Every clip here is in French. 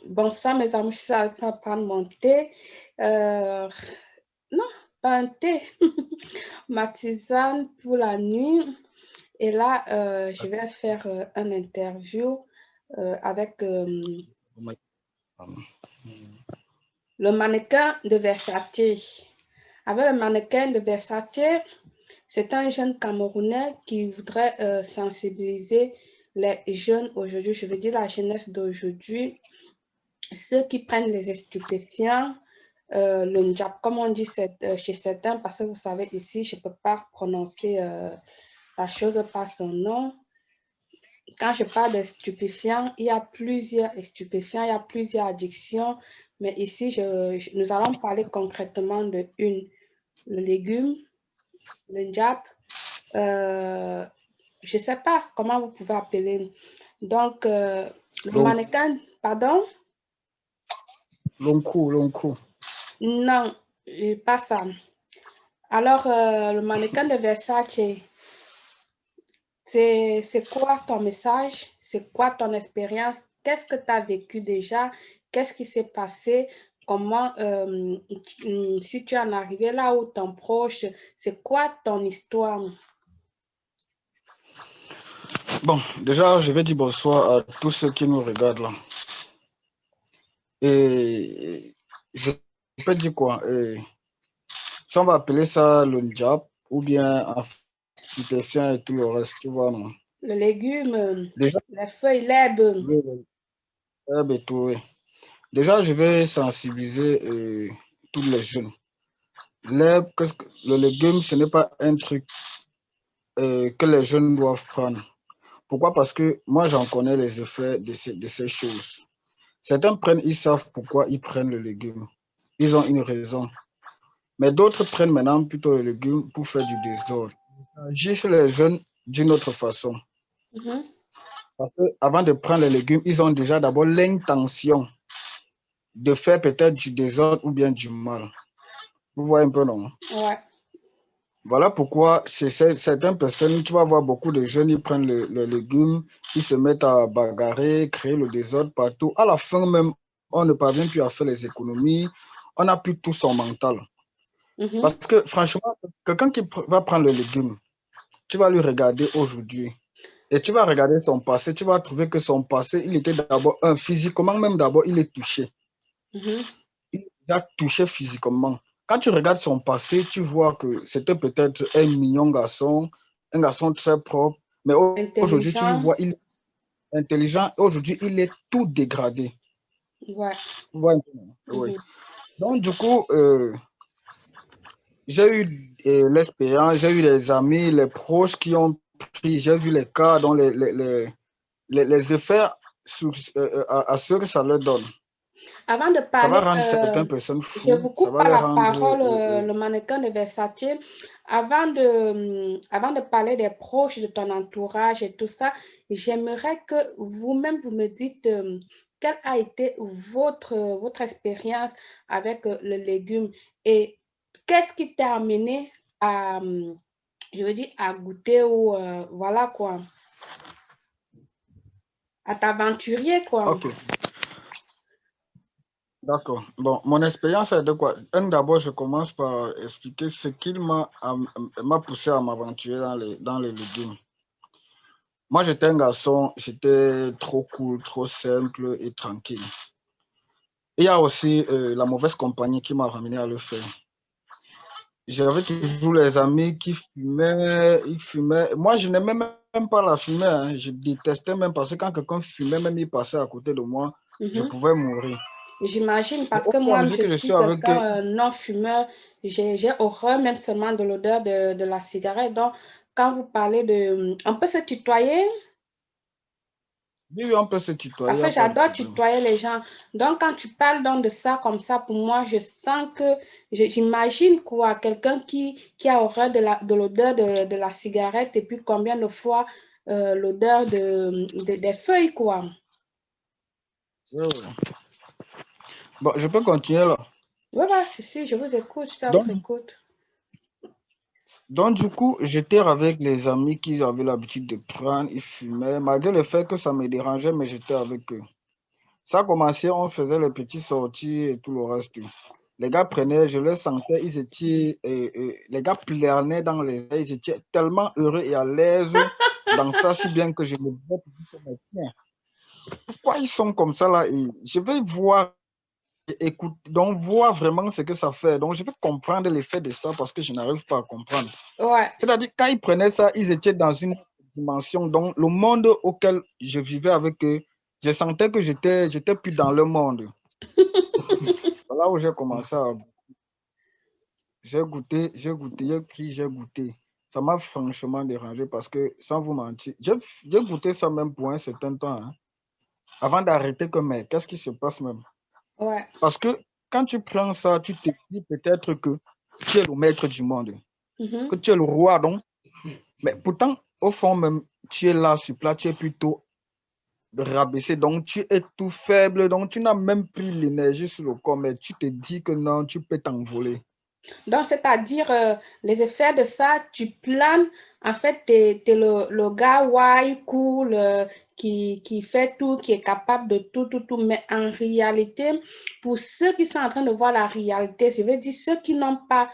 Bonsoir mes amis, je ne savais pas prendre mon thé. Non, pas un thé. Ma tisane pour la nuit. Et là, je vais faire un interview avec le mannequin de Versace. Avec le mannequin de Versace, c'est un jeune Camerounais qui voudrait sensibiliser les jeunes aujourd'hui, je veux dire la jeunesse d'aujourd'hui, ceux qui prennent les stupéfiants, le njab, comme on dit chez certains, parce que vous savez, ici, je ne peux pas prononcer la chose par son nom. Quand je parle de stupéfiants, il y a plusieurs stupéfiants, il y a plusieurs addictions, mais ici, nous allons parler concrètement de une, le légume, le njab. Je ne sais pas comment vous pouvez appeler. Donc, le mannequin, pardon? Lonko. Non, pas ça. Alors, le mannequin de Versace, c'est quoi ton message? C'est quoi ton expérience? Qu'est-ce que tu as vécu déjà? Qu'est-ce qui s'est passé? Comment, si tu en es arrivé là où ton proche, c'est quoi ton histoire? Bon, déjà, je vais dire bonsoir à tous ceux qui nous regardent là. Et je peux dire quoi? Si on va appeler ça le njab ou bien un stupéfiant et tout le reste, tu vois, non? Le légume, Déjà, les feuilles, l'herbe. et tout, oui. Déjà, je vais sensibiliser tous les jeunes. L'herbe, le légume, ce n'est pas un truc que les jeunes doivent prendre. Pourquoi? Parce que moi, j'en connais les effets de ces choses. Certains prennent, ils savent pourquoi ils prennent le légume. Ils ont une raison. Mais d'autres prennent maintenant plutôt le légume pour faire du désordre. Ils agissent les jeunes d'une autre façon. Parce qu'avant de prendre les légumes, ils ont déjà d'abord l'intention de faire peut-être du désordre ou bien du mal. Vous voyez un peu, non? Ouais. Voilà pourquoi certaines personnes, tu vas voir beaucoup de jeunes, ils prennent le légume, ils se mettent à bagarrer, créer le désordre partout. À la fin même, on ne parvient plus à faire les économies, on n'a plus tout son mental. Parce que franchement, quelqu'un qui va prendre le légume, tu vas lui regarder aujourd'hui et tu vas regarder son passé, tu vas trouver que son passé, il était d'abord physiquement, même d'abord, il est touché. Il est touché physiquement. Quand tu regardes son passé, tu vois que c'était peut-être un mignon garçon, un garçon très propre, mais aujourd'hui, tu le vois, il est intelligent, et aujourd'hui, il est tout dégradé. Ouais. Ouais. Oui. Donc, du coup, j'ai eu l'expérience, j'ai eu les amis, les proches qui ont pris, j'ai vu les cas dont les effets à ce que ça leur donne. Avant de Ça va parler, rendre certaines personnes je fous, vous ça coupe va pas les la rendre... parole, le mannequin de Versace. Avant de parler des proches de ton entourage et tout ça, j'aimerais que vous-même, vous me dites quelle a été votre expérience avec le légume et qu'est-ce qui t'a amené à, je veux dire, à goûter ou voilà quoi, à t'aventurer quoi. Ok. D'accord. Bon, mon expérience est de quoi? D'abord, je commence par expliquer ce qui m'a poussé à m'aventurer dans les légumes. Moi, j'étais un garçon, j'étais trop cool, trop simple et tranquille. Il y a aussi la mauvaise compagnie qui m'a ramené à le faire. J'avais toujours les amis qui fumaient, ils fumaient. Moi, je n'aimais même pas la fumée, hein. Je détestais même parce que quand quelqu'un fumait, même il passait à côté de moi, je pouvais mourir. J'imagine Mais parce au que fur et à moi, mesure je que je suis suis avec eux, quelqu'un non-fumeur. J'ai horreur même seulement de l'odeur de la cigarette. Donc, quand vous parlez de... On peut se tutoyer oui, on peut se tutoyer, il parce n'y que a pas de j'adore problème. tutoyer les gens. Donc, quand tu parles donc de ça comme ça, pour moi, je sens que... J'imagine quoi, quelqu'un qui a horreur de l'odeur de la cigarette et puis combien de fois l'odeur des feuilles, quoi. Ouais, ouais. Bon, je peux continuer là. Oui, je vous écoute, je suis à Donc, votre écoute. donc, du coup, j'étais avec les amis qui avaient l'habitude de prendre, ils fumaient, malgré le fait que ça me dérangeait, mais j'étais avec eux. Ça a commencé, on faisait les petites sorties et tout le reste. Les gars prenaient, je les sentais, ils étaient, les gars planaient dans les airs, ils étaient tellement heureux et à l'aise dans ça, si bien que je me disais, tiens, pourquoi ils sont comme ça là? Et je vais voir, écouter, donc voir vraiment ce que ça fait. Donc je vais comprendre l'effet de ça parce que je n'arrive pas à comprendre. Ouais. C'est-à-dire, quand ils prenaient ça, ils étaient dans une dimension. Donc, le monde auquel je vivais avec eux, je sentais que j'étais plus dans le monde. Voilà où j'ai commencé à... J'ai goûté, j'ai pris, j'ai goûté. Ça m'a franchement dérangé parce que, sans vous mentir, j'ai goûté ça même pour un certain temps, hein, avant d'arrêter que, mais qu'est-ce qui se passe même? Ouais. Parce que quand tu prends ça, tu te dis peut-être que tu es le maître du monde, que tu es le roi, donc. Mais pourtant, au fond même, tu es là sur place, tu es plutôt rabaissé, donc tu es tout faible, donc tu n'as même plus l'énergie sur le corps, mais tu te dis que non, tu peux t'envoler. Donc, c'est-à-dire, les effets de ça, tu planes, en fait, tu es, le gars wise, cool, qui fait tout, qui est capable de tout. Mais en réalité, pour ceux qui sont en train de voir la réalité, je veux dire, ceux qui n'ont pas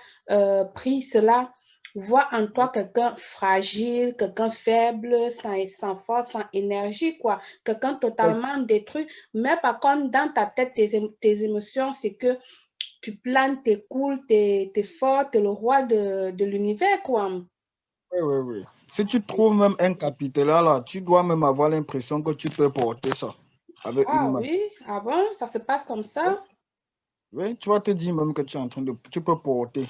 pris cela, voient en toi quelqu'un fragile, quelqu'un faible, sans force, sans énergie, quoi. Quelqu'un totalement détruit. Mais par contre, dans ta tête, tes émotions, c'est que tu planes, t'es cool, t'es fort, t'es le roi de l'univers, quoi. Oui, oui, oui. Si tu trouves même un capital là, tu dois même avoir l'impression que tu peux porter ça avec Ah une main. oui, ah bon, ça se passe comme ça? Oui, tu vas te dire même que tu es en train de, tu peux porter.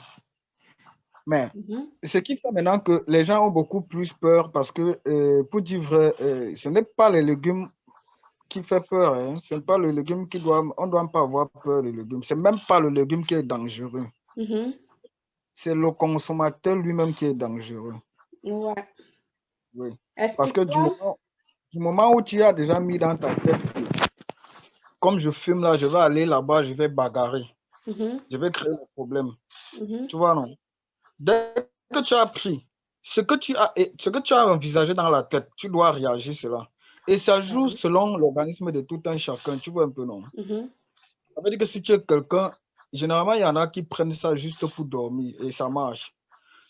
Mais Mhm, ce qui fait maintenant que les gens ont beaucoup plus peur parce que, pour dire vrai, ce n'est pas les légumes qui fait peur, hein. Ce n'est pas le légume qui doit, on ne doit pas avoir peur des légumes. C'est même pas le légume qui est dangereux. mhm, C'est le consommateur lui-même qui est dangereux. ouais. Oui. Parce que Explique-toi. du moment où tu as déjà mis dans ta tête que, comme je fume là, je vais aller là-bas, je vais bagarrer, Mhm, je vais créer des problèmes. mhm, Tu vois, non? Dès que tu as pris ce que tu as envisagé dans la tête, tu dois réagir cela. Et ça ah joue oui, selon l'organisme de tout un chacun. Tu vois un peu, non? mhm, Ça veut dire que si tu es quelqu'un, généralement, il y en a qui prennent ça juste pour dormir et ça marche.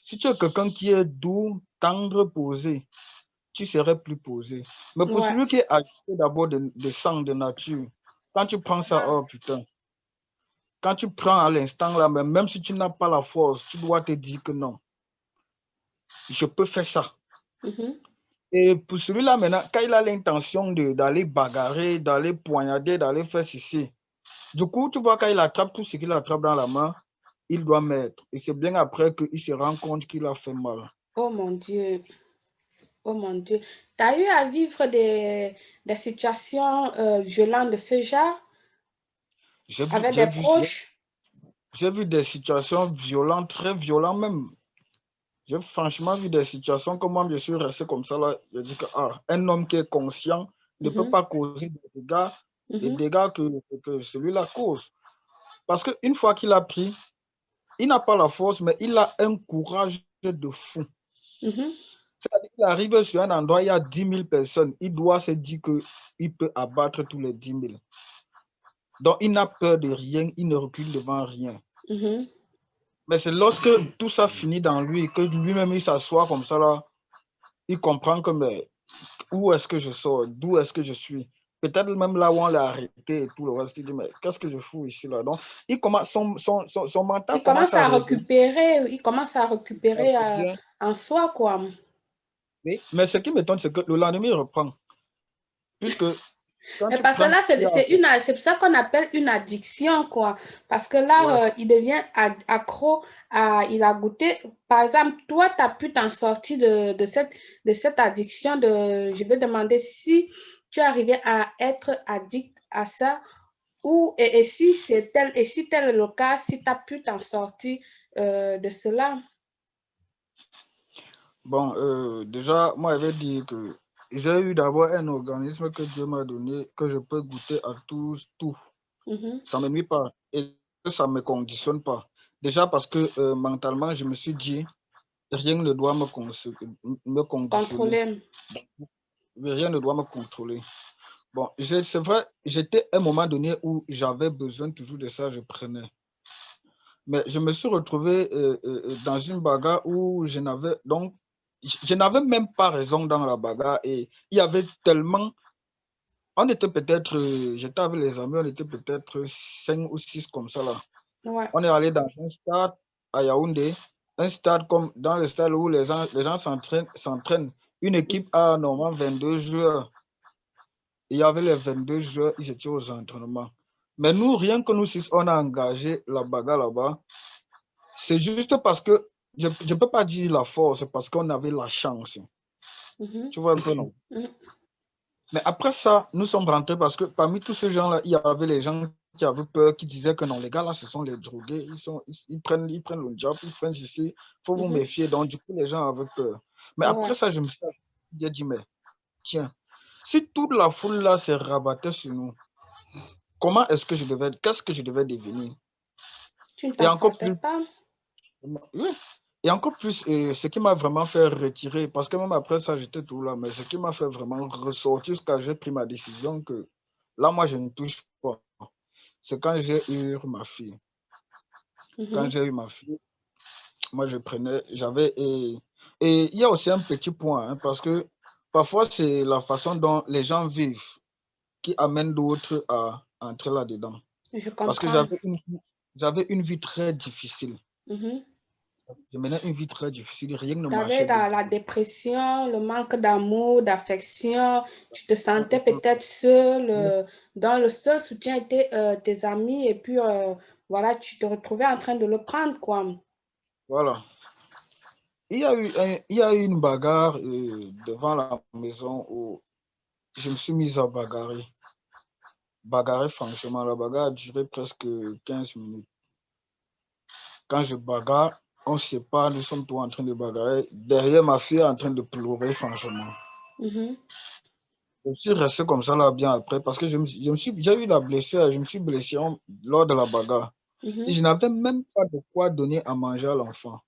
Si tu es quelqu'un qui est doux, tendre, posé, tu serais plus posé. Mais pour ouais. celui qui est agité d'abord de sang, de nature, quand tu prends ça, oh putain, quand tu prends à l'instant là, même si tu n'as pas la force, tu dois te dire que non, je peux faire ça. Mhm. Et pour celui-là, maintenant, quand il a l'intention d'aller bagarrer, d'aller poignarder, d'aller faire ceci, du coup, tu vois, quand il attrape tout ce qu'il attrape dans la main, il doit mettre. Et c'est bien après qu'il se rend compte qu'il a fait mal. Oh mon Dieu, oh mon Dieu. Tu as eu à vivre des situations violentes de ce genre J'ai vu, avec j'ai des vu, proches? j'ai vu des situations violentes, très violentes même. J'ai franchement vu des situations comme moi, je suis resté comme ça là. Je dis que un homme qui est conscient ne peut Mhm, pas causer des mhm, dégâts que celui-là cause. Parce qu'une fois qu'il a pris, il n'a pas la force, mais il a un courage de fou. mhm. C'est-à-dire qu'il arrive sur un endroit, il y a 10 000 personnes. Il doit se dire qu'il peut abattre tous les 10 000. Donc, il n'a peur de rien, il ne recule devant rien. Mhm. Mais c'est lorsque tout ça finit dans lui, que lui-même il s'assoit comme ça, là, il comprend que mais, où est-ce que je sors, d'où est-ce que je suis. Peut-être même là où on l'a arrêté et tout le reste, il dit, mais qu'est-ce que je fous ici là? Donc, il commence, son mental Il commence commence à à revenir. récupérer, il commence à Ça récupérer revient. en soi, quoi. Oui. Mais ce qui m'étonne, c'est que le lendemain, il reprend. Puisque quand Mais tu parce que prends, là, c'est pour ça qu'on appelle une addiction, quoi. Parce que ouais, là, il devient accro il a goûté. Par exemple, toi, tu as pu t'en sortir de cette addiction je vais demander si tu es arrivé à être addict à ça et si tel est le cas, si tu as pu t'en sortir de cela. bon, déjà, moi, je vais dire que j'ai eu d'abord un organisme que Dieu m'a donné, que je peux goûter à tout. Mhm. Ça ne me nuit pas et ça ne me conditionne pas. Déjà parce que mentalement, je me suis dit, rien ne doit me conditionner. Contrôler. Rien ne doit me contrôler. Bon, c'est vrai, j'étais à un moment donné où j'avais besoin toujours de ça, je prenais. Mais je me suis retrouvé dans une bagarre où je n'avais même pas raison dans la bagarre et il y avait tellement, on était peut-être, j'étais avec les amis, on était peut-être 5 ou 6 comme ça là. Ouais. On est allé dans un stade à Yaoundé, un stade comme dans le stade où les gens s'entraînent. Une équipe a normalement 22 joueurs. Il y avait les 22 joueurs, ils étaient aux entraînements. Mais nous, rien que nous 6, on a engagé la bagarre là-bas. C'est juste parce que, je ne peux pas dire la force, c'est parce qu'on avait la chance. Mhm. Tu vois un peu, non? Mhm. Mais après ça, nous sommes rentrés parce que parmi tous ces gens-là, il y avait les gens qui avaient peur, qui disaient que non, les gars là, ce sont les drogués, ils prennent le job, ils prennent ici, il faut vous Mhm. méfier. Donc, du coup, les gens avaient peur. Mais après Ouais. ça, je me suis dit, mais tiens, si toute la foule là se rabattait sur nous, qu'est-ce que je devais devenir? Tu ne Et t'en encore sortais plus, pas? oui, et encore plus, ce qui m'a vraiment fait retirer, parce que même après ça, j'étais tout là, mais ce qui m'a fait vraiment ressortir, c'est quand j'ai pris ma décision que là, moi, je ne touche pas. C'est quand j'ai eu ma fille. Quand Mhm. j'ai eu ma fille, moi, et il y a aussi un petit point, hein, parce que parfois, c'est la façon dont les gens vivent qui amène d'autres à entrer là-dedans. Je Parce que comprends. j'avais une vie très difficile. Mhm. Je menais une vie très difficile, rien ne Tu avais marchait de la tout. dépression, le manque d'amour, d'affection. Tu te sentais peut-être seul. Dont le seul soutien était tes amis. Et puis, voilà, tu te retrouvais en train de le prendre, quoi. Voilà. Il y a eu une bagarre devant la maison où je me suis mise à bagarrer. Bagarrer, franchement, la bagarre a duré presque 15 minutes. Quand je bagarre, on ne sait pas, nous sommes tous en train de bagarrer. Derrière ma fille en train de pleurer, franchement. Mhm. Je suis resté comme ça là bien après parce que j'ai eu la blessure, je me suis blessé lors de la bagarre. Et Mhm. je n'avais même pas de quoi donner à manger à l'enfant.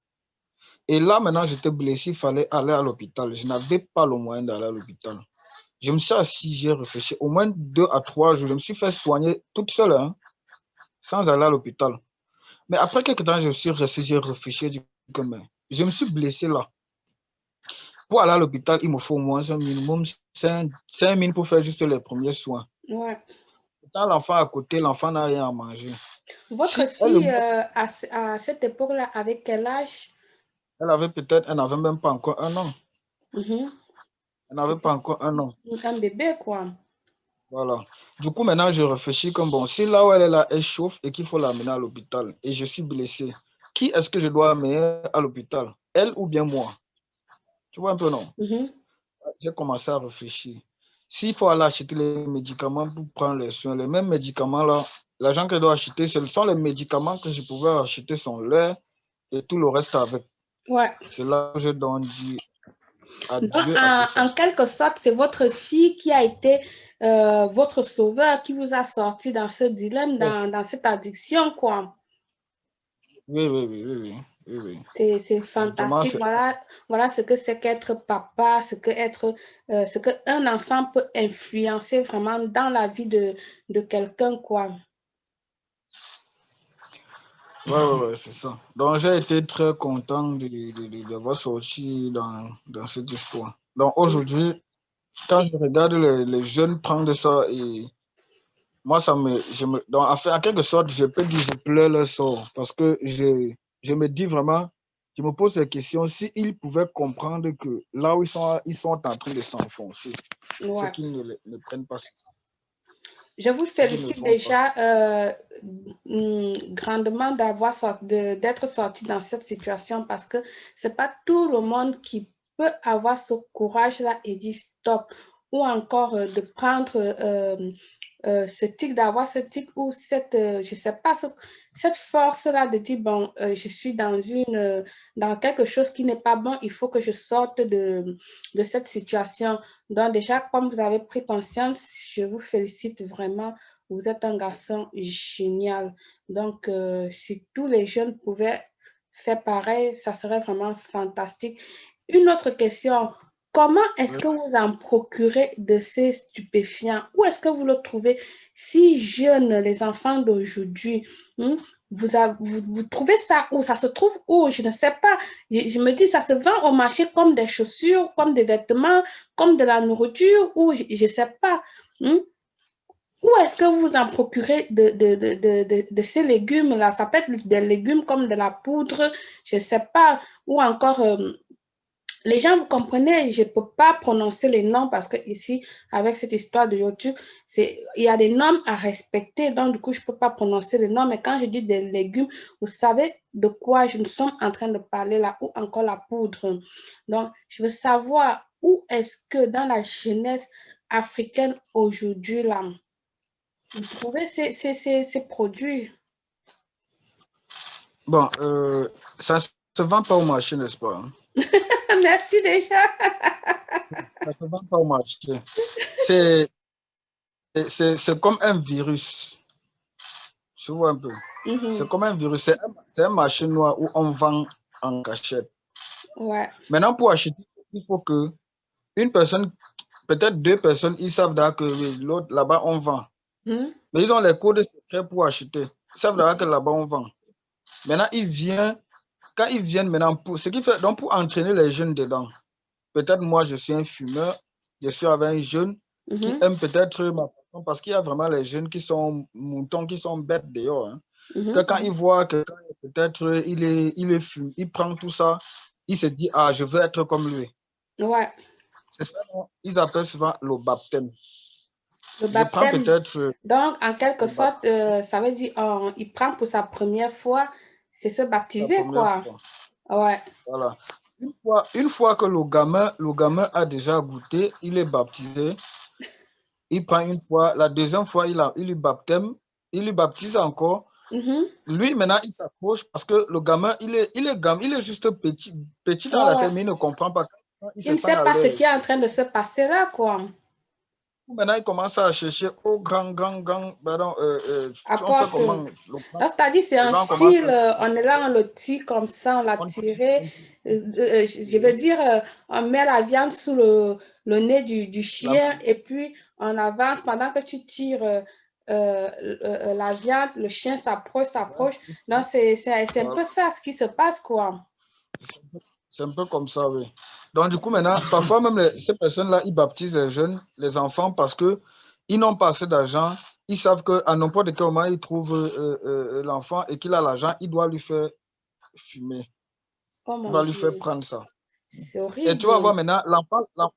Et là, maintenant, j'étais blessé, il fallait aller à l'hôpital. Je n'avais pas le moyen d'aller à l'hôpital. Je me suis assis, j'ai réfléchi. Au moins 2 à 3 jours, je me suis fait soigner toute seule, hein, sans aller à l'hôpital. Mais après quelques temps, je suis resté, j'ai réfléchi, j'ai dit que mais, je me suis blessé là. Pour aller à l'hôpital, il me faut au moins un minimum 5 000 pour faire juste les premiers soins. Ouais. Quand l'enfant à côté, l'enfant n'a rien à manger. Votre Si elle, fille, à cette époque-là, avec quel âge? elle n'avait même pas encore 1 an. Mhm. Elle n'avait pas C'était encore 1 an. un bébé, quoi. Voilà. Du coup, maintenant, je réfléchis comme bon, si là où elle est là, elle chauffe et qu'il faut l'amener à l'hôpital et je suis blessé, qui est-ce que je dois amener à l'hôpital? Elle ou bien moi? Tu vois un peu, non? Mhm. J'ai commencé à réfléchir. S'il faut aller acheter les médicaments pour prendre les soins, les mêmes médicaments là, l'argent qu'elle doit acheter, ce sont les médicaments que je pouvais acheter son lait et tout le reste avec. Ouais. C'est là que je donc dit Donc, adieu à tout ça. en quelque sorte, c'est votre fille qui a été votre sauveur, qui vous a sorti dans ce dilemme, Oui, dans cette addiction, quoi. oui, oui, oui, oui, oui, oui. C'est Justement, fantastique. c'est ça. Voilà, voilà ce que c'est qu'être papa, ce qu'un enfant peut influencer vraiment dans la vie de quelqu'un, quoi. Ouais, ouais, ouais, c'est ça. Donc, j'ai été très content d'avoir sorti dans cette histoire. Donc, aujourd'hui, quand je regarde les jeunes prendre ça, et moi, donc, en quelque sorte, je peux dire que je pleure le sort parce que je me dis vraiment, je me pose la question, s'ils pouvaient comprendre que là où ils sont en train de s'enfoncer, c'est Ouais. qu'ils ne prennent pas, Je vous c'est qu'ils ne le félicite font pas. déjà grandement d'être sorti dans cette situation parce que c'est pas tout le monde qui peut avoir ce courage-là et dire stop ou encore de prendre ce tic, d'avoir ce tic ou je sais pas, cette force-là de dire bon, je suis dans quelque chose qui n'est pas bon, il faut que je sorte de cette situation. Donc déjà, comme vous avez pris conscience, je vous félicite vraiment. Vous êtes un garçon génial. Donc, si tous les jeunes pouvaient faire pareil, ça serait vraiment fantastique. Une autre question. comment est-ce que vous en procurez de ces stupéfiants? Où est-ce que vous le trouvez si jeune, les enfants d'aujourd'hui? Vous trouvez ça où? Ça se trouve où? Je ne sais pas. Je me dis, ça se vend au marché comme des chaussures, comme des vêtements, comme de la nourriture, ou je ne sais pas. Où est-ce que vous en procurez de ces légumes-là? Ça peut être des légumes comme de la poudre, je ne sais pas, ou encore les gens, vous comprenez, je ne peux pas prononcer les noms parce que ici, avec cette histoire de YouTube, il y a des normes à respecter. Donc, du coup, je ne peux pas prononcer les noms. Mais quand je dis des légumes, vous savez de quoi nous sommes en train de parler là, ou encore la poudre. Donc, je veux savoir où est-ce que dans la jeunesse africaine aujourd'hui, là, vous trouvez ces produits? Bon, ça ne se vend pas au marché, n'est-ce pas? Merci déjà. Ça ne se vend pas au marché. C'est comme un virus. Tu vois un peu. C'est comme un virus. C'est un marché noir où on vend en cachette. Ouais. Maintenant, pour acheter, il faut que une personne, peut-être deux personnes, ils savent que l'autre, là-bas, on vend. Mais ils ont les codes secrets pour acheter. Ils savent que là-bas, on vend. Maintenant, quand ils viennent maintenant, ce qui fait, donc pour entraîner les jeunes dedans, peut-être moi, je suis un fumeur, je suis avec un jeune qui aime peut-être ma façon, parce qu'il y a vraiment les jeunes qui sont moutons, qui sont bêtes dehors. Hein. Que quand ils voient que peut-être il prend tout ça, il se dit, ah, je veux être comme lui. Ouais. C'est ça, ils appellent souvent le baptême. Le baptême. Donc, en quelque sorte, baptême. Ça veut dire il prend pour sa première fois, c'est se baptiser, quoi. Fois. Ouais. Voilà. Une fois que le gamin a déjà goûté, il est baptisé, il prend une fois, la deuxième fois, il lui baptise encore. Lui, maintenant, il s'approche parce que le gamin, il est juste petit dans la tête, mais il ne comprend pas. Il ne sait pas ce qui est en train de se passer là, quoi. Maintenant, il commence à chercher au grand, pardon, on fait comment? C'est-à-dire, c'est un fil, on est là, on le tire comme ça, on l'a tiré. Je veux dire, on met la viande sous le nez du chien et puis on avance pendant que tu tires la viande, le chien s'approche. Donc, c'est un peu ça ce qui se passe, quoi. C'est un peu comme ça, oui. Donc, du coup, maintenant, parfois même ces personnes-là, ils baptisent les jeunes, les enfants, parce qu'ils n'ont pas assez d'argent. Ils savent qu'à n'importe quel moment, ils trouvent l'enfant et qu'il a l'argent, il doit lui faire fumer. Il doit lui faire prendre ça. C'est horrible. Et tu vas voir maintenant,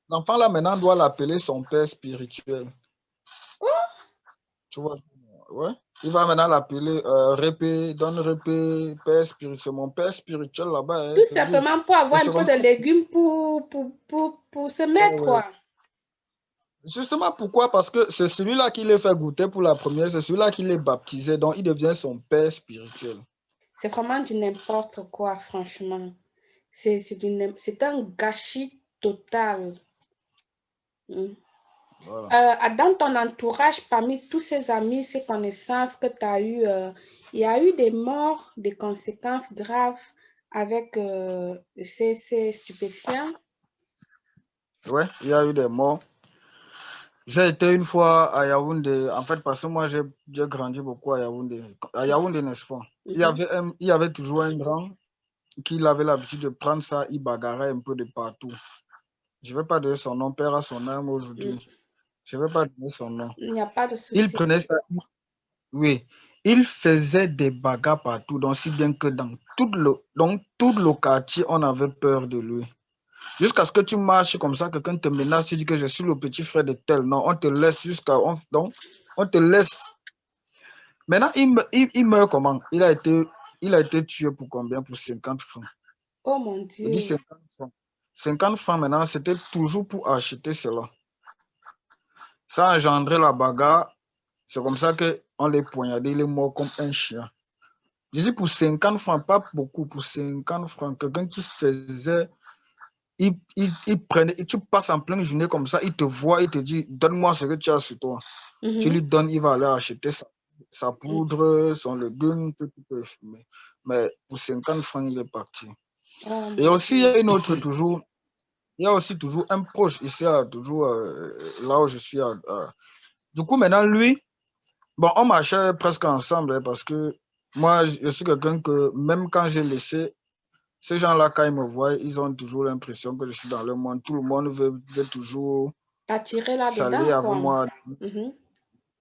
l'enfant là, maintenant, doit l'appeler son père spirituel. Oh. Tu vois, ouais. Il va maintenant l'appeler donne répé, père spirituel. Mon père spirituel là-bas. Tout simplement pour avoir un peu de légumes pour se mettre, quoi. Justement, pourquoi? Parce que c'est celui-là qui les fait goûter pour la première, c'est celui-là qui les baptisait, donc il devient son père spirituel. C'est vraiment du n'importe quoi, franchement. C'est un gâchis total. Voilà. Dans ton entourage, parmi tous ces amis, ces connaissances que tu as eues, il y a eu des morts, des conséquences graves avec ces stupéfiants? Oui, il y a eu des morts. J'ai été une fois à Yaoundé, en fait, parce que moi, j'ai grandi beaucoup à Yaoundé. À Yaoundé, n'est-ce pas? Il y avait toujours un grand qui avait l'habitude de prendre ça, il bagarrait un peu de partout. Je ne vais pas donner son nom, père à son âme aujourd'hui. Je ne vais pas donner son nom. Il n'y a pas de souci. Il prenait ça, oui. Il faisait des bagarres partout, donc si bien que dans tout le quartier, on avait peur de lui. Jusqu'à ce que tu marches comme ça, quelqu'un te menace, tu dis que je suis le petit frère de tel. Non, on te laisse on te laisse. Maintenant, il meurt comment? Il a été tué pour combien? Pour 50 francs. Oh mon Dieu. Je dis 50 francs. 50 francs maintenant, c'était toujours pour acheter cela. Ça a engendré la bagarre. C'est comme ça qu'on les poignardait, il est mort comme un chien. Je dis pour 50 francs, pas beaucoup, pour 50 francs, quelqu'un qui faisait, il prenait, tu passes en pleine journée comme ça, il te voit, il te dit, donne-moi ce que tu as sur toi. Tu lui donnes, il va aller acheter sa poudre, son légume, tout est fumé. Mais pour 50 francs, il est parti. Et aussi, il y a une autre toujours, il y a aussi toujours un proche ici, toujours là où je suis. Du coup, maintenant, lui, bon, on marchait presque ensemble hein, parce que moi, je suis quelqu'un que même quand j'ai laissé, ces gens-là, quand ils me voient, ils ont toujours l'impression que je suis dans le monde. Tout le monde veut toujours T'attirer là-dedans, s'allier avec quoi. moi. Mhm.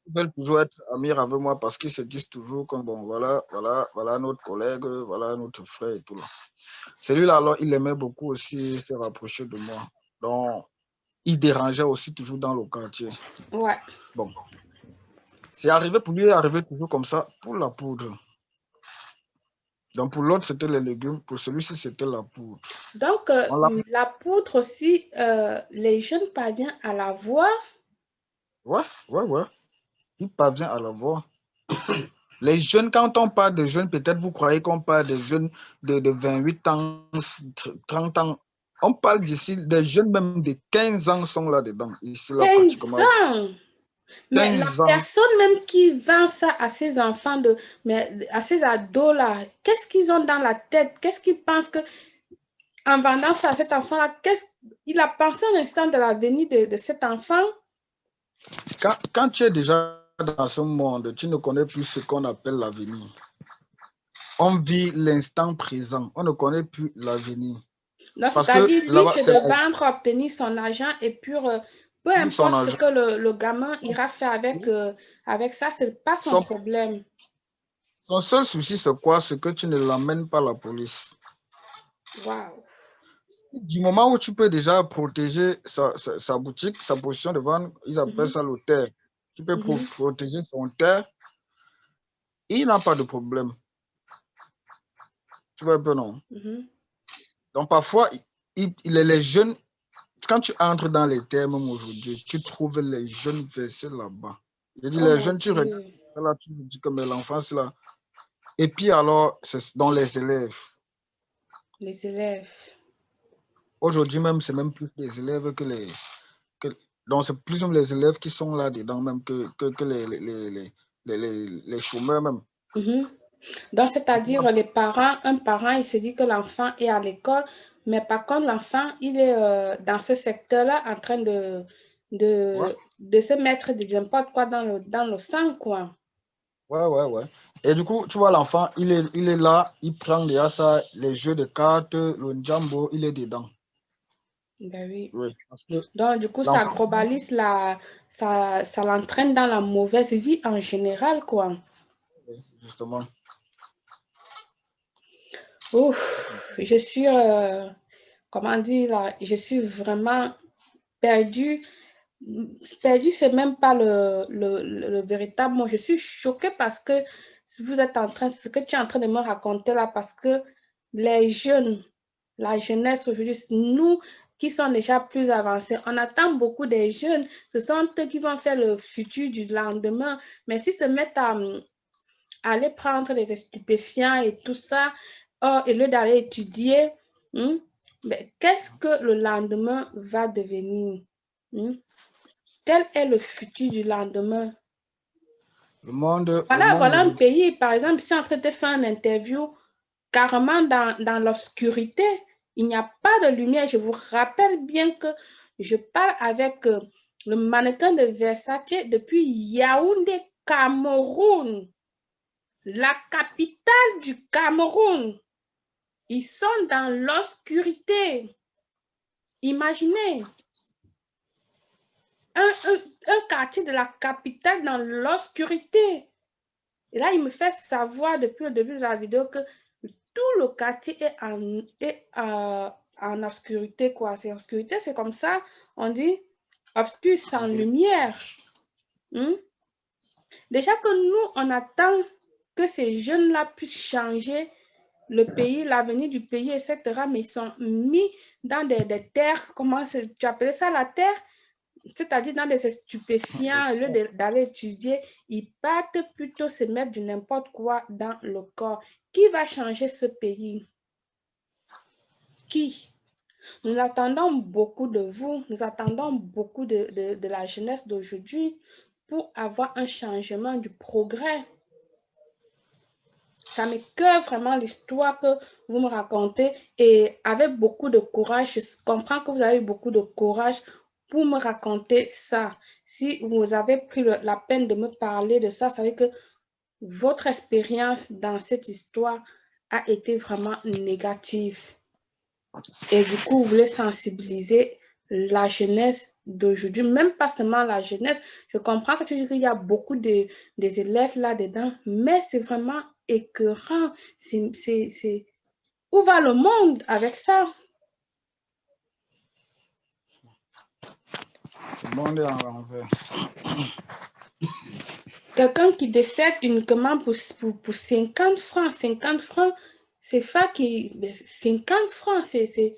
Ils veulent toujours être amis avec moi parce qu'ils se disent toujours que bon, voilà notre collègue, voilà notre frère et tout là. Celui-là, alors, il aimait beaucoup aussi se rapprocher de moi. Donc, il dérangeait aussi toujours dans le quartier. Ouais. Bon, c'est arrivé pour lui, il est arrivé toujours comme ça pour la poudre. Donc, pour l'autre, c'était les légumes. Pour celui-ci, c'était la poudre. Donc, la poudre aussi, les jeunes parviennent à la voir. Ouais. Il parvient à la voir. Les jeunes, quand on parle de jeunes, peut-être vous croyez qu'on parle de jeunes de 28 ans, 30 ans. On parle d'ici, des jeunes même de 15 ans sont là-dedans. Ici, là, 15 pratiquement. ans! Mais la 15 ans. personne même qui vend ça à ses enfants, mais à ses ados là, qu'est-ce qu'ils ont dans la tête? Qu'est-ce qu'ils pensent que en vendant ça à cet enfant-là, qu'est-ce qu'il a pensé un instant de l'avenir de cet enfant? Quand tu es déjà dans ce monde, tu ne connais plus ce qu'on appelle l'avenir. On vit l'instant présent. On ne connaît plus l'avenir. Donc, Parce que c'est-à-dire, lui, là-bas, c'est c'est de vendre, obtenir son argent et puis peu son importe ce argent. que le gamin ira faire avec ça, ce n'est pas son problème. Son seul souci, c'est quoi? C'est que tu ne l'emmènes pas à la police. Waouh! Du moment où tu peux déjà protéger sa boutique, sa position de vente, ils appellent ça le terre. Tu peux protéger son terre, il n'a pas de problème. Tu vois un peu, non? Donc parfois, les jeunes, quand tu entres dans les terres, même aujourd'hui, tu trouves les jeunes versés là-bas. Je dis, Oh les mon jeunes, tu regardes, Dieu! là, tu te dis que mais l'enfant, c'est là. Et puis alors, c'est dans les élèves. Les élèves. Aujourd'hui même, c'est même plus les élèves que les... donc, c'est plus même les élèves qui sont là-dedans, même que les chômeurs même. Donc, c'est-à-dire, un parent, il se dit que l'enfant est à l'école, mais par contre, l'enfant, il est dans ce secteur-là en train Ouais, de se mettre de n'importe quoi dans le sang, quoi. ouais. Et du coup, tu vois, l'enfant, il est là, il prend déjà ça, les jeux de cartes, le jambo, il est dedans. Ben oui. Oui, parce que Donc, du coup, ça l'enfant, globalise ça l'entraîne dans la mauvaise vie en général, quoi. justement. Ouf, je suis, comment dire, là, je suis vraiment perdue. Perdue, c'est même pas le véritable mot. Je suis choquée parce que ce que tu es en train de me raconter là, parce que les jeunes, la jeunesse aujourd'hui, nous qui sommes déjà plus avancés, on attend beaucoup des jeunes. Ce sont eux qui vont faire le futur du lendemain. Mais s'ils se mettent à aller prendre des stupéfiants et tout ça, au lieu d'aller étudier, mais qu'est-ce que le lendemain va devenir? Quel est le futur du lendemain? Le monde Voilà un aujourd'hui. pays, par exemple, si on train de faire une interview carrément dans l'obscurité, il n'y a pas de lumière. Je vous rappelle bien que je parle avec le mannequin de Versace depuis Yaoundé, Cameroun, la capitale du Cameroun. Ils sont dans l'obscurité. Imaginez un quartier de la capitale dans l'obscurité. Et là, il me fait savoir depuis le début de la vidéo que tout le quartier en obscurité, quoi. C'est obscurité, c'est comme ça, on dit obscur sans lumière. Déjà que nous, on attend que ces jeunes-là puissent changer le pays, l'avenir du pays, etc. Mais ils sont mis dans des terres, comment tu appelles ça la terre? C'est-à-dire dans des stupéfiants, au lieu d'aller étudier, ils partent plutôt se mettre du n'importe quoi dans le corps. Qui va changer ce pays? Qui? Nous attendons beaucoup de vous, nous attendons beaucoup de la jeunesse d'aujourd'hui pour avoir un changement du progrès. Ça me cœur vraiment l'histoire que vous me racontez et avec beaucoup de courage. Je comprends que vous avez eu beaucoup de courage pour me raconter ça. Si vous avez pris la peine de me parler de ça, ça veut dire que votre expérience dans cette histoire a été vraiment négative. Et du coup, vous voulez sensibiliser la jeunesse d'aujourd'hui, même pas seulement la jeunesse. Je comprends que tu dis qu'il y a beaucoup des élèves là-dedans, mais c'est vraiment écœurant. Où va le monde avec ça? Le monde est en l'envers. Quelqu'un qui décède uniquement pour 50 francs, 50 francs, c'est ça qui... 50 francs, c'est...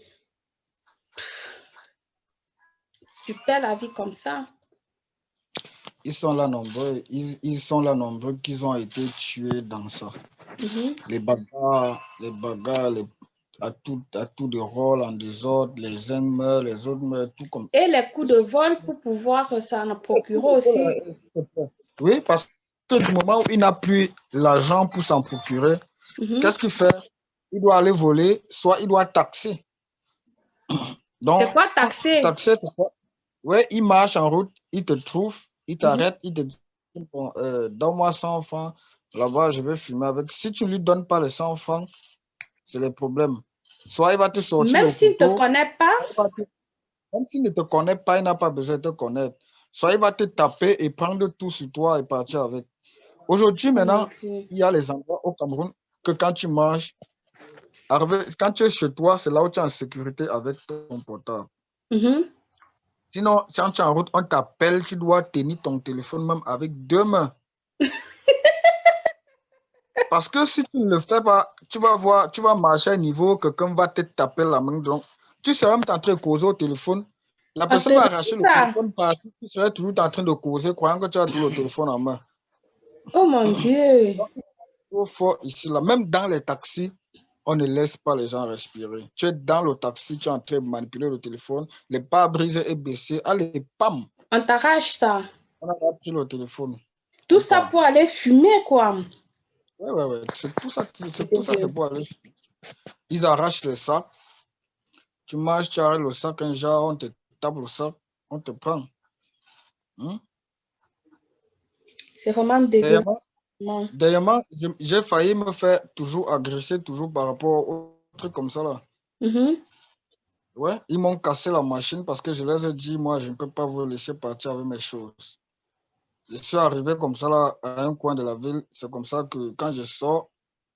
Tu perds la vie comme ça. Ils sont là nombreux, ils sont là nombreux qu'ils ont été tués dans ça. Les bagarres, à tout de rôle en désordre, les uns meurent, les autres meurent, tout comme. Et les coups de vol pour pouvoir s'en procurer aussi. Oui, parce que du moment où il n'a plus l'argent pour s'en procurer, qu'est-ce qu'il fait? Il doit aller voler, soit il doit taxer. Donc, c'est quoi taxer? Taxer, c'est quoi? Oui, il marche en route, il te trouve, il t'arrête, il te dit bon, donne-moi 100 francs, là-bas je vais filmer avec. Si tu ne lui donnes pas les 100 francs, c'est le problème. Soit il va te sortir Même le s'il ne te couteau, connaît pas? même s'il ne te connaît pas, il n'a pas besoin de te connaître. Soit il va te taper et prendre tout sur toi et partir avec. Aujourd'hui, maintenant, il y a les endroits au Cameroun que quand tu marches, quand tu es chez toi, c'est là où tu es en sécurité avec ton portable. Sinon, quand tu es en route, on t'appelle, tu dois tenir ton téléphone même avec 2 mains. Parce que si tu ne le fais pas, tu vas marcher à un niveau, quelqu'un va te taper la main. Donc, tu seras même en train de causer au téléphone. La personne va arracher le téléphone parce que tu serais toujours en train de causer, croyant que tu as toujours le téléphone en main. Oh mon Dieu! Trop fort ici, là. Même dans les taxis, on ne laisse pas les gens respirer. Tu es dans le taxi, tu es en train de manipuler le téléphone, les pare-brise est baissé, allez, pam! On t'arrache ça. On a pris le téléphone. Tout ça pour aller fumer, quoi. Ouais. C'est tout ça, c'est pour aller fumer. Ils arrachent les sacs. Tu marches, tu arrêtes le sac, un genre, on te tape le sac, on te prend. C'est vraiment dégueulasse. D'ailleurs, j'ai failli me faire toujours agresser, toujours par rapport aux trucs comme ça, là. Ouais, ils m'ont cassé la machine parce que je les ai dit, moi, je ne peux pas vous laisser partir avec mes choses. Je suis arrivé comme ça, là, à un coin de la ville. C'est comme ça que quand je sors,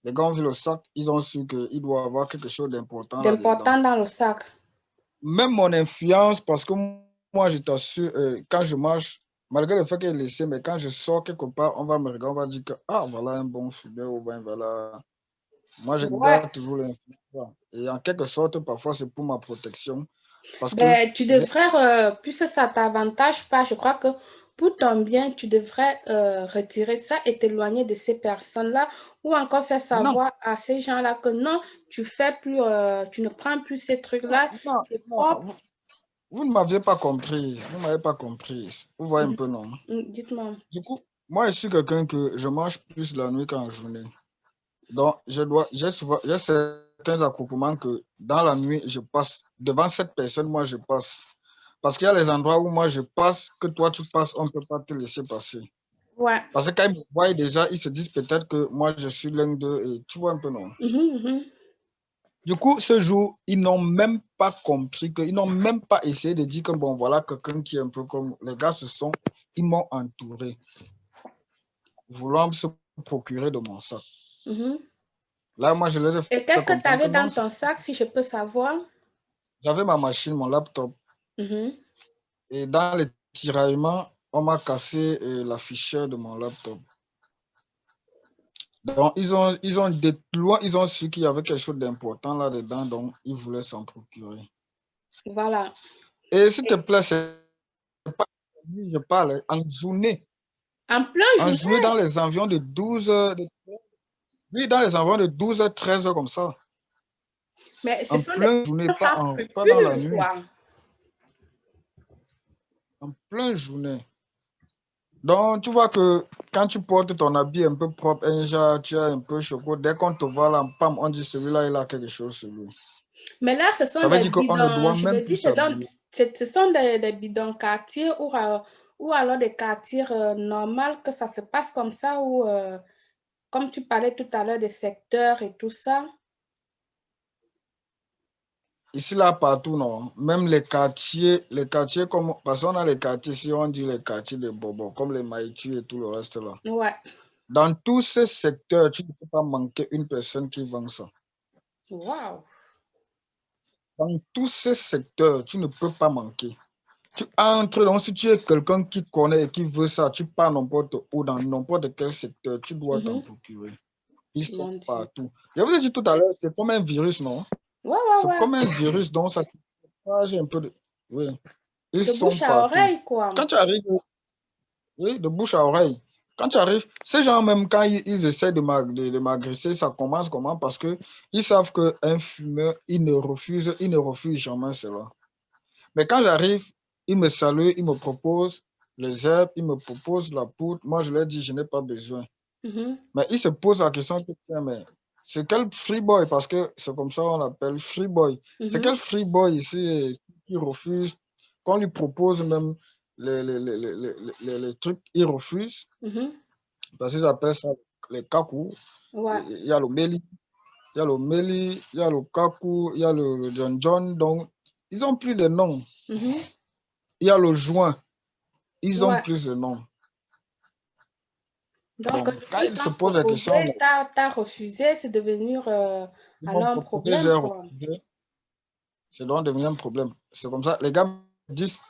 les gars ont vu le sac, ils ont su qu'il doit y avoir quelque chose d'important D'important dans le sac. Même mon influence, parce que moi, je t'assure, quand je marche, malgré le fait qu'il est laissé, mais quand je sors quelque part, on va me regarder, on va dire que, ah, voilà un bon fumeur, ou bien voilà. Moi, je garde toujours l'influence. Et en quelque sorte, parfois, c'est pour ma protection. Parce que, tu devrais, puisque ça t'avantage pas, je crois que pour ton bien, tu devrais retirer ça et t'éloigner de ces personnes-là ou encore faire savoir à ces gens-là que non, tu ne prends plus ces trucs-là. Vous ne m'aviez pas compris. Vous ne m'avez pas compris. Vous voyez un peu, non? Dites-moi. Du coup, moi, je suis quelqu'un que je mange plus la nuit qu'en journée. Donc, j'ai certains accouplements que dans la nuit, je passe. Devant cette personne, moi, je passe. Parce qu'il y a les endroits où moi, je passe, que toi, tu passes, on ne peut pas te laisser passer. Ouais. Parce que quand ils me voient déjà, ils se disent peut-être que moi, je suis l'un d'eux. Et tu vois un peu, non? Du coup, ce jour, ils n'ont même pas compris, ils n'ont même pas essayé de dire que, bon, voilà, quelqu'un qui est un peu comme... Les gars, ils m'ont entouré, voulant se procurer de mon sac. Là, moi, je les ai fait. Et qu'est-ce que tu avais dans ton sac, si je peux savoir? J'avais ma machine, mon laptop. Et dans les tiraillements, on m'a cassé l'afficheur de mon laptop. Donc, ils ont su qu'il y avait quelque chose d'important là-dedans, donc ils voulaient s'en procurer. Voilà. Et s'il te plaît, c'est pas je parle en journée. En plein journée? En journée, dans les environs de 12 heures. Oui, dans les environs de 12 heures, 13 heures comme ça. Mais ce en sont plein des journée, pas pas dans la nuit. Quoi. En plein journée. Donc, tu vois que quand tu portes ton habit un peu propre, un genre, tu as un peu chocolat, dès qu'on te voit là, pam, on dit celui-là, il a quelque chose sur lui. Mais là, ce sont Ça veut des dire qu'on ne bidons, doit je même veux plus dire, s'habiller. ce sont des bidons quartiers ou alors des quartiers normaux que ça se passe comme ça ou comme tu parlais tout à l'heure des secteurs et tout ça. Ici, là, partout, non. Même les quartiers comme, parce qu'on a les quartiers, si on dit les quartiers de Bobo, comme les Maïtu et tout le reste là. Ouais. Dans tous ces secteurs, tu ne peux pas manquer une personne qui vend ça. Wow. Dans tous ces secteurs, tu ne peux pas manquer. Tu entres, donc si tu es quelqu'un qui connaît et qui veut ça, tu pars n'importe où, dans n'importe quel secteur, tu dois t'en procurer. Ils sont Mon Dieu. partout. Je vous ai dit tout à l'heure, c'est comme un virus, non? Ouais, C'est ouais, ouais. comme un virus, donc ça se propage un peu de... Oui, ils De sont bouche à partout. oreille, quoi. Quand tu arrives, oui, de bouche à oreille. Quand tu arrives, ces gens même, quand ils essaient de m'agresser, ça commence comment? Parce qu'ils savent qu'un fumeur, il ne refuse jamais cela. Mais quand j'arrive, ils me saluent, ils me proposent les herbes, ils me proposent la poudre. Moi, je leur dis, je n'ai pas besoin. Mhm, Mais ils se posent la question, tiens, mais c'est quel freeboy? Parce que c'est comme ça qu'on l'appelle freeboy. C'est mhm, quel freeboy ici qui refuse, qu'on lui propose même les trucs, il refuse. mhm. Parce qu'ils appellent ça les kakou. Ouais. Il y a le meli, il y a le meli, il y a le kakou, il y a le John John. Donc, ils ont plus de noms. Mhm. Il y a le joint. Ils ont Ouais. plus de noms. Donc, Donc, du quand coup, ils ils se t'ont posent la question, proposé, t'as refusé, c'est devenu ils m'ont alors un proposé, j'ai problème, quoi. refusé, c'est donc devenu un problème. C'est comme ça. Les gars me disent,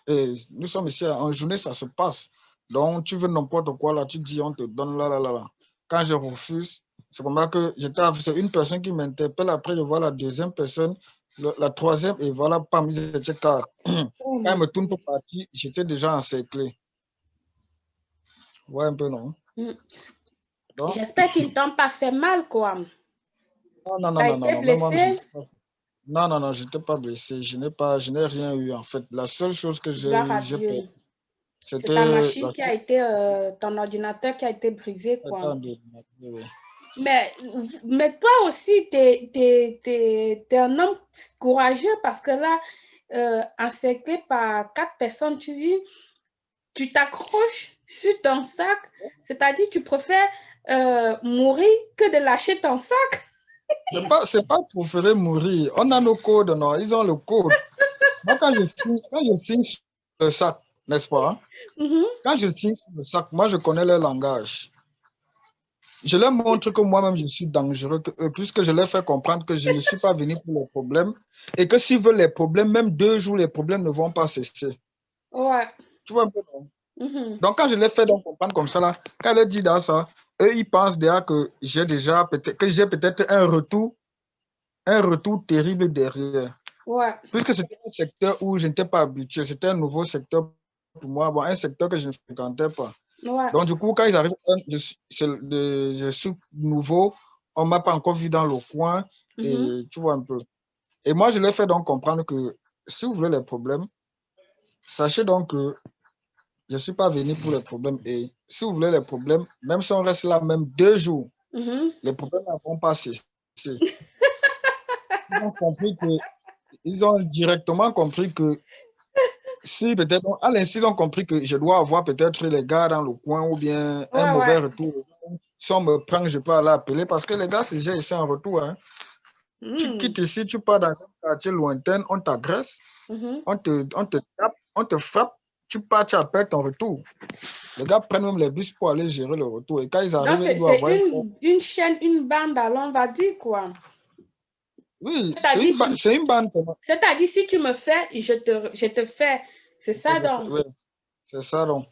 nous sommes ici en journée, ça se passe. Donc, tu veux n'importe quoi, là, tu dis, on te donne là, là, là, là. Quand je refuse, c'est comme ça que c'est une personne qui m'interpelle. Après, je vois la deuxième personne, la troisième, et voilà, parmi les cas. Oh Quand elle mon me tourne Dieu. pour partir, j'étais déjà encerclé. Ouais, un peu, non? Mm. Donc, J'espère qu'ils ne t'ont pas fait mal, quoi. non, non, non, T'as non, non, été non, même je blessé, n'étais pas. Non, non, non, je n'étais pas blessé. Je n'ai rien eu en fait. La seule chose que gloire à j'ai Dieu. perdu, C'est ta c'était machine la qui a été, ton ordinateur qui a été brisé, quoi. oui. Mais, mais toi aussi, t'es un homme courageux parce que là, encerclé par 4 personnes, tu dis, tu t'accroches sur ton sac, c'est-à-dire tu préfères mourir que de lâcher ton sac. C'est pas préféré mourir. On a nos codes, non? Ils ont le code. Moi, quand je signe sur le sac, n'est-ce pas? Hein? Mhm, Quand je signe sur le sac, moi, je connais leur langage. Je leur montre que moi-même, je suis dangereux, puisque je leur fais comprendre que je ne suis pas venu pour les problèmes et que s'ils veulent les problèmes, même 2 jours, les problèmes ne vont pas cesser. ouais. Tu vois un peu, non? Mhm, Donc, quand je les fais donc comprendre comme ça, là, quand elle dit dans ça, eux, ils pensent déjà que j'ai peut-être un retour terrible derrière. ouais. Puisque c'était un secteur où je n'étais pas habitué, c'était un nouveau secteur pour moi, bon, un secteur que je ne fréquentais pas. Ouais. Donc, du coup, quand ils arrivent, je suis nouveau, on ne m'a pas encore vu dans le coin, Mhm. et tu vois un peu. Et moi, je leur fais donc comprendre que si vous voulez les problèmes, sachez donc que je ne suis pas venu pour les problèmes. Et si vous voulez les problèmes, même si on reste là même 2 jours, Mhm. les problèmes ne vont pas cesser. Ils ont compris que, ils ont directement compris que si peut-être, à l'instant, ils ont compris que je dois avoir peut-être les gars dans le coin ou bien un Ouais, mauvais ouais. retour. Si on me prend, je peux aller appeler parce que les gars, c'est déjà ici en retour. Hein. Tu Mm. quittes ici, tu pars dans un quartier lointain, on t'agresse, Mhm. on te tape, on te frappe, tu pars, tu appelles ton retour. Les gars prennent même les bus pour aller gérer le retour. Et quand ils Donc, arrivent, ils doivent c'est avoir une chaîne, une bande, alors on va dire quoi. oui, C'est-à-dire, c'est une bande. c'est-à-dire, si tu me fais, je te fais. C'est ça donc. Oui, c'est ça donc.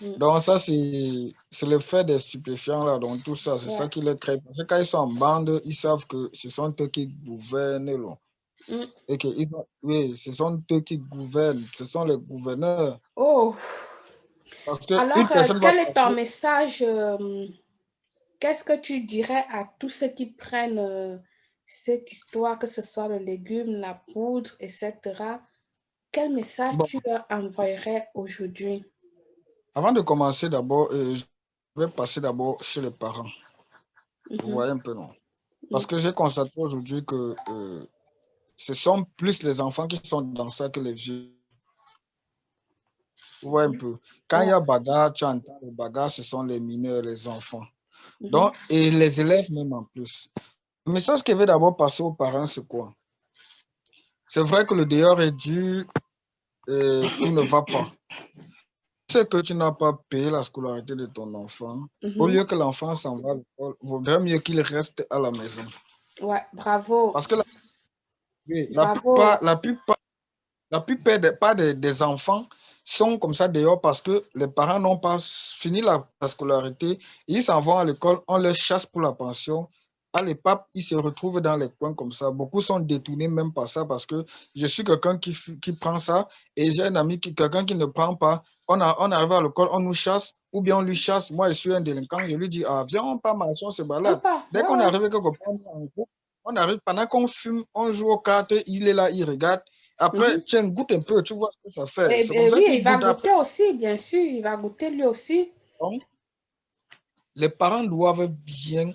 Mm. Donc ça, c'est l'effet des stupéfiants là, donc tout ça, c'est ça Ouais. qui les crée. Parce que quand ils sont en bande, ils savent que ce sont eux qui gouvernent là. Mm. Et que oui, ce sont eux qui gouvernent, ce sont les gouverneurs. Oh. Parce qu'une Alors, personne va quel est ton passer, message? Qu'est-ce que tu dirais à tous ceux qui prennent cette histoire, que ce soit le légume, la poudre, etc. Quel message bon, tu leur envoyerais aujourd'hui? Avant de commencer d'abord, je vais passer d'abord chez les parents. Vous voyez un peu, non? Parce que j'ai constaté aujourd'hui que ce sont plus les enfants qui sont dans ça que les vieux. Vous voyez un peu. Quand il y a bagarre, tu entends les bagarres, ce sont les mineurs, les enfants. Donc, et les élèves même en plus. Le message que je vais d'abord passer aux parents, c'est quoi? C'est vrai que le dehors est dur, tout ne va pas. C'est que tu n'as pas payé la scolarité de ton enfant. Au lieu que l'enfant s'en va à l'école, il vaudrait mieux qu'il reste à la maison. Ouais, bravo. Parce que Bravo. la plupart des enfants sont comme ça dehors parce que les parents n'ont pas fini la scolarité. Ils s'en vont à l'école, on les chasse pour la pension. À l'époque, ils se retrouvent dans les coins comme ça. Beaucoup sont détournés même par ça parce que je suis quelqu'un qui prend ça et j'ai un ami, quelqu'un qui ne prend pas. On arrive à l'école, on nous chasse ou bien on lui chasse. Moi, je suis un délinquant, je lui dis, ah, viens, on part marcher, on se balade. Dès qu'on arrive quelque part, on arrive, pendant qu'on fume, on joue aux cartes, il est là, il regarde. Après, tiens, goûte un peu, tu vois ce que ça fait. C'est comme ça Oui, qu'il il va goûte goûter après. aussi, bien sûr. Il va goûter lui aussi. Donc, les parents doivent bien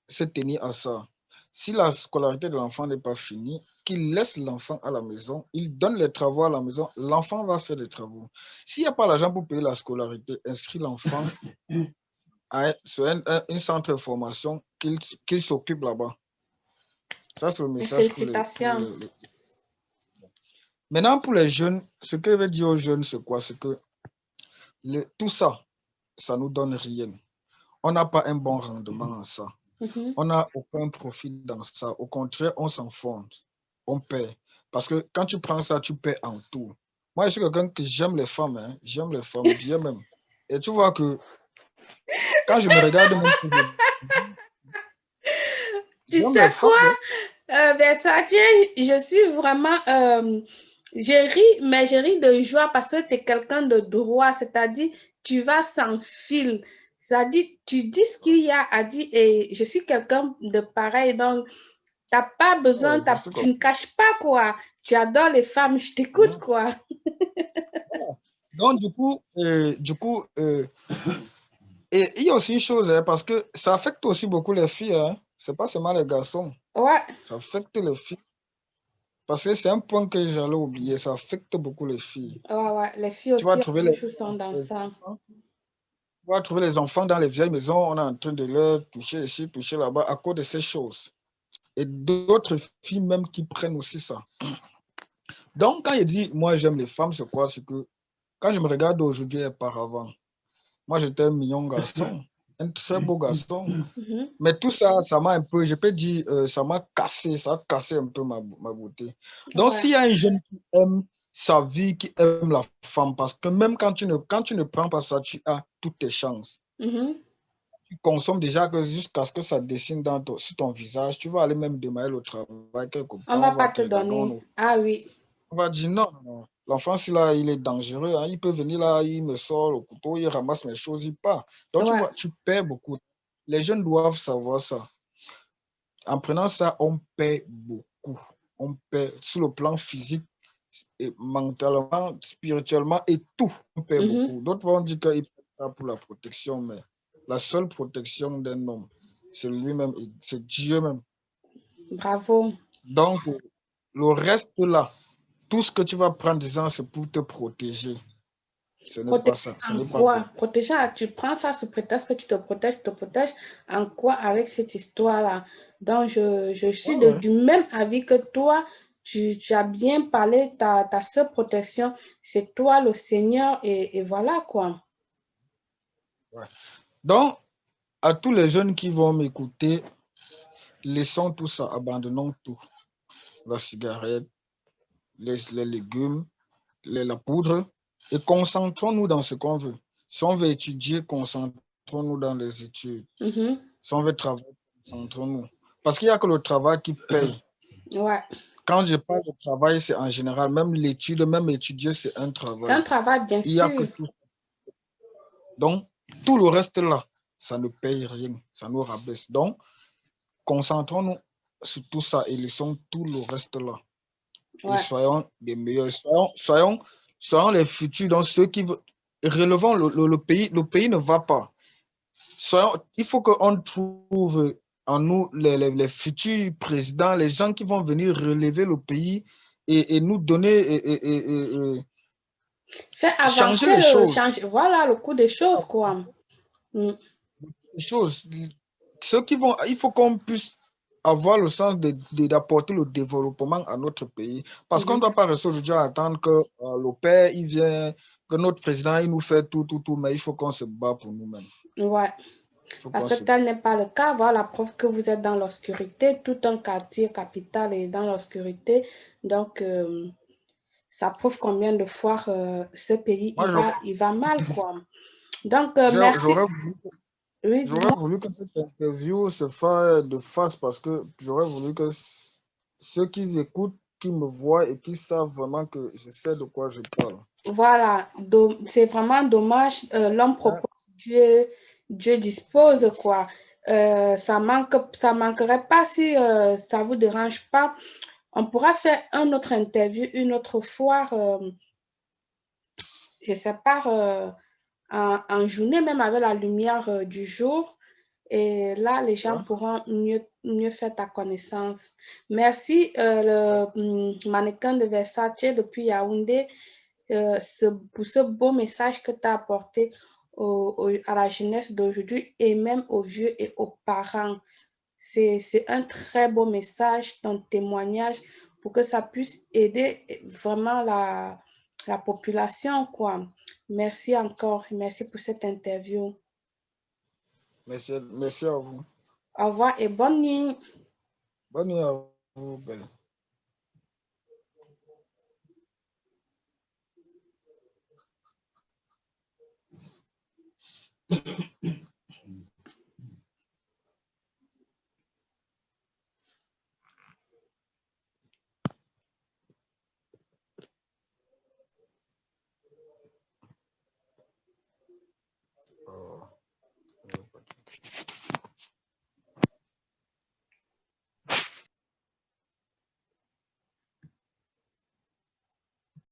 se tenir à ça. Si la scolarité de l'enfant n'est pas finie, qu'il laisse l'enfant à la maison, il donne les travaux à la maison, l'enfant va faire des travaux. S'il n'y a pas l'argent pour payer la scolarité, inscrit l'enfant sur un centre de formation qu'il s'occupe là-bas. Ça, c'est le message pour Félicitations. Maintenant, pour les jeunes, ce que je veux dire aux jeunes, c'est quoi? C'est que tout ça, ça ne nous donne rien. On n'a pas un bon rendement en ça. On n'a aucun profit dans ça. Au contraire, on s'enfonce. On paie. Parce que quand tu prends ça, tu paies en tout. Moi, je suis quelqu'un que j'aime les femmes. Hein. J'aime les femmes bien même. Et tu vois que quand je me regarde, Tu j'aime sais les femmes. quoi, Versace, je suis vraiment... je ris, mais je ris de joie parce que tu es quelqu'un de droit, c'est-à-dire tu vas sans fil. C'est-à-dire, tu dis ce qu'il y a à dire et je suis quelqu'un de pareil, donc t'as pas besoin, tu ne caches pas quoi. Tu adores les femmes, je t'écoute quoi. Donc, et il y a aussi une chose, hein, parce que ça affecte aussi beaucoup les filles. Hein. C'est pas seulement les garçons. Ouais. Ça affecte les filles. Parce que c'est un point que j'allais oublier. Ça affecte beaucoup les filles. Ouais, les filles Tu vas aussi, trouver beaucoup sont dans ça. Tu vas trouver les enfants dans les vieilles maisons. On est en train de leur toucher ici, toucher là-bas à cause de ces choses. Et d'autres filles même qui prennent aussi ça. Donc, quand il dit, moi j'aime les femmes, c'est quoi? C'est que quand je me regarde aujourd'hui et par avant, moi j'étais un mignon garçon, un très beau garçon. Mais tout ça, ça m'a un peu, je peux dire, ça m'a cassé, ça a cassé un peu ma beauté. Donc, s'il y a un jeune qui aime sa vie, qui aime la femme, parce que même quand tu ne prends pas ça, tu as toutes tes chances. Tu consommes déjà jusqu'à ce que ça dessine sur ton visage. Tu vas aller même démarrer le travail quelque part. On va pas te donner. Ah oui. On va dire non, non. L'enfant, si là, il est dangereux, hein, il peut venir là, il me sort le couteau, il ramasse mes choses, il part. Donc, tu vois, tu perds beaucoup. Les jeunes doivent savoir ça. En prenant ça, on paie beaucoup. On paie sur le plan physique, et mentalement, spirituellement et tout. On paie beaucoup. D'autres vont dire qu'ils paient ça pour la protection, mais la seule protection d'un homme, c'est lui-même, c'est Dieu même. Bravo. Donc, le reste là, tout ce que tu vas prendre, disant, c'est pour te protéger. Ce n'est pas ça. Ce n'est pas quoi? Protéger, tu prends ça sous prétexte que tu te protèges. En quoi avec cette histoire-là? Donc, je suis du même avis que toi. Tu as bien parlé, ta seule protection, c'est toi, le Seigneur, et voilà quoi. Ouais. Donc, à tous les jeunes qui vont m'écouter, laissons tout ça, abandonnons tout. La cigarette, les légumes, la poudre, et concentrons-nous dans ce qu'on veut. Si on veut étudier, concentrons-nous dans les études. Si on veut travailler, concentrons-nous. Parce qu'il n'y a que le travail qui paye. Ouais. Quand je parle de travail, c'est en général, même l'étude, même étudier, c'est un travail. C'est un travail, bien sûr. Il y a que tout. Donc, tout le reste là, ça ne paye rien, ça nous rabaisse. Donc, concentrons-nous sur tout ça et laissons tout le reste là. Ouais. Et soyons les meilleurs. Soyons les futurs, donc ceux qui veulent. relevant le pays ne va pas. Il faut qu'on trouve en nous les futurs présidents, les gens qui vont venir relever le pays et nous donner Faire changer avancer les choses. voilà, le cours des choses, quoi. Les choses. Il faut qu'on puisse avoir le sens d'apporter le développement à notre pays. Parce qu'on ne doit pas rester aujourd'hui à attendre que le père, il vient, que notre président, il nous fait tout, mais il faut qu'on se bat pour nous-mêmes. Ouais. Parce que tel n'est pas le cas. Voilà la preuve que vous êtes dans l'obscurité. Tout un quartier capital est dans l'obscurité. Donc, ça prouve combien de fois ce pays, il va mal, quoi. Donc, merci. J'aurais voulu que cette interview se fasse de face parce que j'aurais voulu que ceux qui écoutent, qui me voient et qui savent vraiment que je sais de quoi je parle. Voilà, c'est vraiment dommage. L'homme propose, Dieu dispose, quoi. Ça manquerait pas si ça vous dérange pas. On pourra faire un autre interview une autre fois, je sais pas, en journée, même avec la lumière du jour. Et là, les gens pourront mieux faire ta connaissance. Merci, le mannequin de Versace depuis Yaoundé, pour ce beau message que tu as apporté à la jeunesse d'aujourd'hui et même aux vieux et aux parents. C'est un très beau message, ton témoignage, pour que ça puisse aider vraiment la population, quoi. Merci encore. Merci pour cette interview. Merci à vous. Au revoir et bonne nuit. Bonne nuit à vous, Belle.